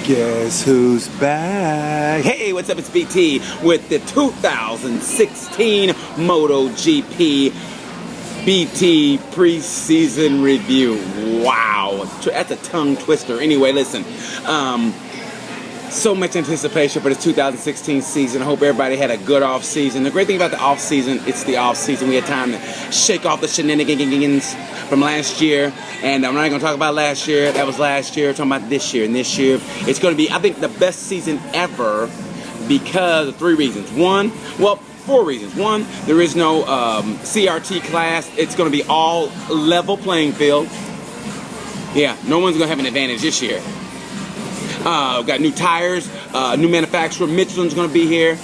Guess who's back? Hey, what's up? It's BT with the 2016 MotoGP BT preseason review. Wow, that's a tongue twister. Anyway, listen, so much anticipation for this 2016 season. I hope everybody had a good off season. The great thing about the off season, it's the off season. We had time to shake off the shenanigans from last year, and I'm not going to talk about last year. That was last year. I'm talking about this year, and this year it's going to be, I think, the best season ever because of three reasons. Four reasons. One, there is no CRT class. It's going to be all level playing field. Yeah, no one's going to have an advantage this year. We've got new tires, new manufacturer. Michelin's going to be here,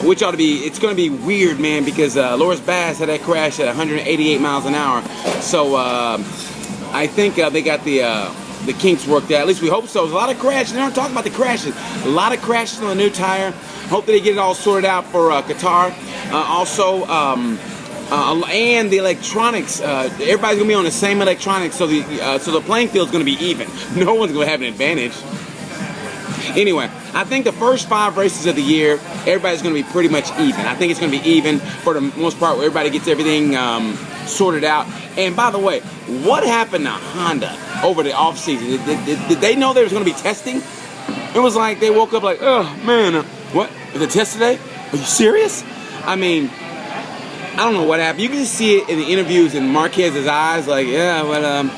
which ought to be, it's going to be weird, man, because Loris Bass had that crash at 188 miles an hour. So I think they got the kinks worked out. At least we hope so. There's a lot of crashes. They don't talk about the crashes. A lot of crashes on the new tire. Hope that they get it all sorted out for Qatar. And the electronics, everybody's gonna be on the same electronics, so the playing field's gonna be even. No one's gonna have an advantage. Anyway, I think the first 5 races of the year, everybody's gonna be pretty much even. I think it's gonna be even for the most part, where everybody gets everything sorted out. And by the way, what happened to Honda over the off season? Did they know there was gonna be testing? It was like they woke up like, oh man, what? Is it test today? Are you serious? I mean, I don't know what happened. You can just see it in the interviews in Marquez's eyes, like, yeah, well,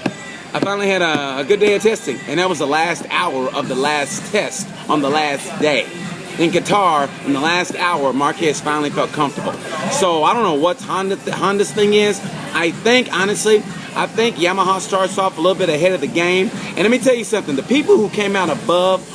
I finally had a good day of testing. And that was the last hour of the last test on the last day. In Qatar, in the last hour, Marquez finally felt comfortable. So I don't know what Honda's thing is. I think, honestly, Yamaha starts off a little bit ahead of the game. And let me tell you something. The people who came out above,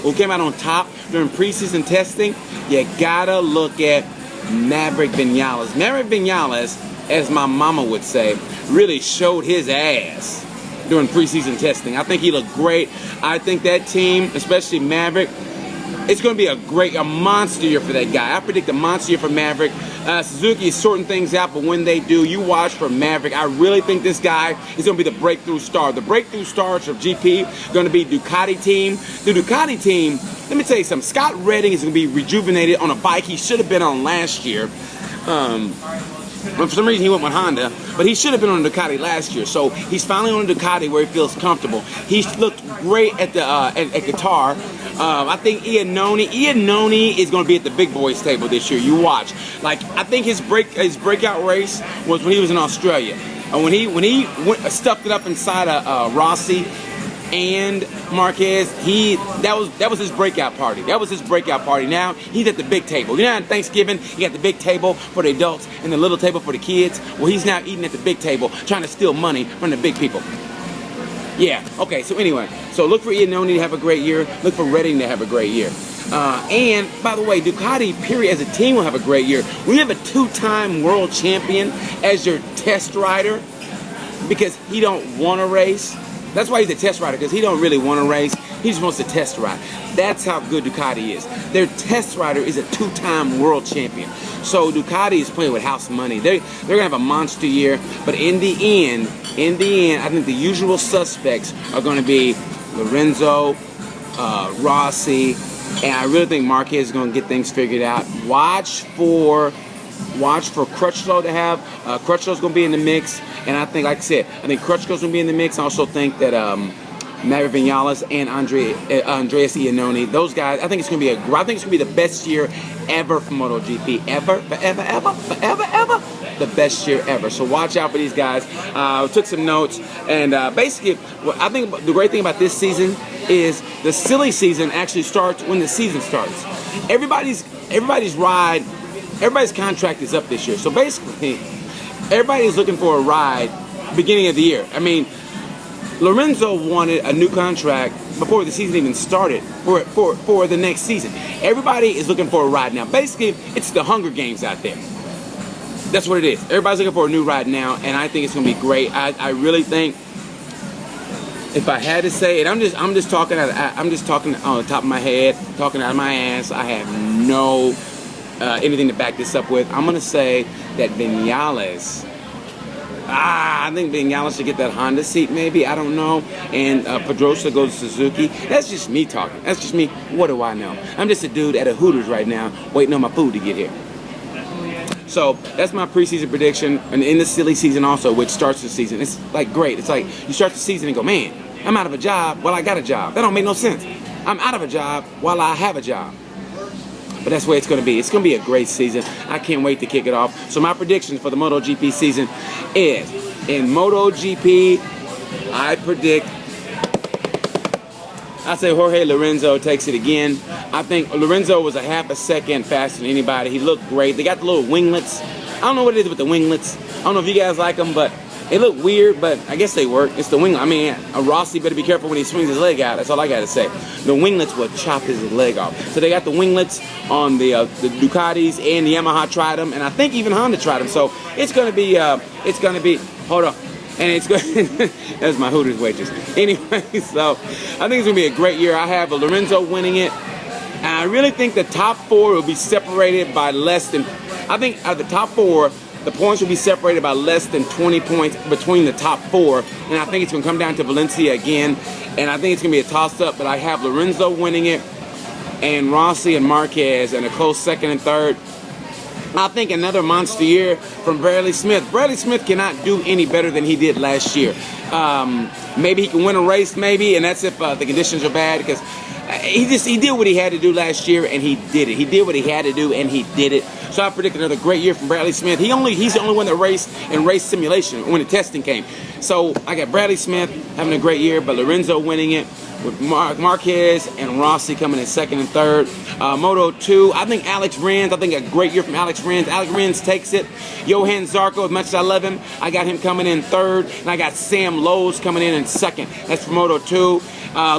who came out on top during preseason testing, you gotta look at Maverick Vinales. Maverick Vinales, as my mama would say, really showed his ass during preseason testing. I think he looked great. I think that team, especially Maverick, it's going to be a monster year for that guy. I predict a monster year for Maverick. Suzuki is sorting things out, but when they do, you watch for Maverick. I really think this guy is going to be the breakthrough star. The breakthrough stars of GP going to be Ducati team. The Ducati team, let me tell you something. Scott Redding is going to be rejuvenated on a bike he should have been on last year. For some reason he went with Honda, but he should have been on a Ducati last year. So he's finally on a Ducati where he feels comfortable. He's looked great at the at Qatar. I think Iannone is going to be at the big boys table this year. You watch. Like, I think his breakout race was when he was in Australia, and when he stuffed it up inside of Rossi and Marquez, that was his breakout party. That was his breakout party. Now he's at the big table. You know, on Thanksgiving you got the big table for the adults and the little table for the kids. Well, he's now eating at the big table, trying to steal money from the big people. Yeah. Okay. So anyway, so look for Iannone to have a great year. Look for Redding to have a great year. And by the way, Ducati, period, as a team will have a great year. We have a 2-time world champion as your test rider because he don't want to race. That's why he's a test rider, because he don't really want to race. He just wants to test ride. That's how good Ducati is. Their test rider is a 2-time world champion. So Ducati is playing with house money. They're gonna have a monster year, but in the end, I think the usual suspects are gonna be Lorenzo, Rossi, and I really think Marquez is gonna get things figured out. Watch for Crutchlow to have. Crutchlow's gonna be in the mix, and I think, like I said, I think Crutchlow's gonna be in the mix. I also think that Maverick Vinales and Andreas Iannone, those guys, I think it's gonna be the best year ever for MotoGP, ever, the best year ever. So watch out for these guys. Took some notes, and basically, I think the great thing about this season is the silly season actually starts when the season starts. Everybody's contract is up this year. So basically, everybody's looking for a ride beginning of the year. I mean, Lorenzo wanted a new contract before the season even started for the next season. Everybody is looking for a ride now. Basically, it's the Hunger Games out there. That's what it is. Everybody's looking for a new ride now, and I think it's going to be great. I really think, if I had to say it, I'm just talking on the top of my head, talking out of my ass. I have no anything to back this up with. I'm going to say that Vinales I think Vinales should get that Honda seat, maybe. I don't know. And Pedrosa goes to Suzuki. That's just me talking. That's just me. What do I know? I'm just a dude at a Hooters right now waiting on my food to get here. So that's my preseason prediction. And in the silly season also, which starts the season. It's like great. It's like you start the season and go, man, I'm out of a job while I got a job. That don't make no sense. I'm out of a job while I have a job. But that's the way it's going to be. It's going to be a great season. I can't wait to kick it off. So my prediction for the MotoGP season is, in MotoGP, I say Jorge Lorenzo takes it again. I think Lorenzo was a half a second faster than anybody. He looked great. They got the little winglets. I don't know what it is with the winglets. I don't know if you guys like them, but they look weird, but I guess they work. It's the winglet. I mean, Rossi better be careful when he swings his leg out. That's all I got to say. The winglets will chop his leg off. So they got the winglets on the Ducatis, and the Yamaha tried them, and I think even Honda tried them. So it's going to be, hold on. And it's good. That's my Hooters waitress. Anyway, so I think it's going to be a great year. I have Lorenzo winning it. And I really think the top four will be separated by less than, I think out of the top four, the points will be separated by less than 20 points between the top four. And I think it's going to come down to Valencia again. And I think it's going to be a toss-up, but I have Lorenzo winning it and Rossi and Marquez and a close second and third. I think another monster year from Bradley Smith. Bradley Smith cannot do any better than he did last year. Maybe he can win a race, maybe, and that's if the conditions are bad, because he did what he had to do last year, and he did it. He did what he had to do, and he did it. So I predict another great year from Bradley Smith. He's the only one that raced in race simulation when the testing came. So I got Bradley Smith having a great year, but Lorenzo winning it, with Marquez and Rossi coming in second and third. Moto 2, I think Alex Rins. I think a great year from Alex Rins. Alex Rins takes it. Johan Zarco, as much as I love him, I got him coming in third. And I got Sam Lowe's coming in second. That's for Moto 2.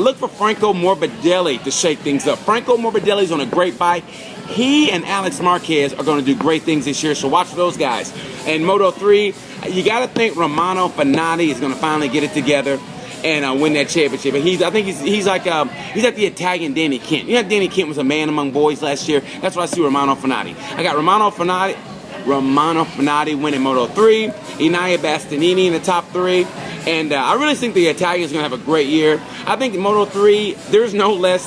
Look for Franco Morbidelli to shake things up. Franco Morbidelli's on a great bike. He and Alex Marquez are going to do great things this year, so watch for those guys. And Moto 3, you got to think Romano Fenati is going to finally get it together and win that championship. But I think he's like the Italian Danny Kent. You know, Danny Kent was a man among boys last year. That's what I see Romano Fenati. I got Romano Fenati winning Moto 3, Inaya Bastianini in the top 3, and I really think the Italians are going to have a great year. I think in Moto 3, there's no less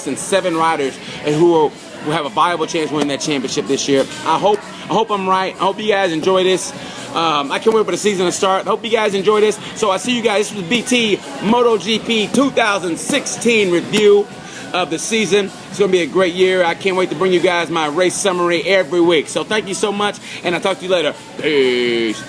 than 7 riders who will have a viable chance of winning that championship this year. I hope I'm right. I hope you guys enjoy this. I can't wait for the season to start. I hope you guys enjoy this. So I see you guys. This was BT MotoGP 2016 review of the season. It's going to be a great year. I can't wait to bring you guys my race summary every week. So thank you so much, and I'll talk to you later. Peace.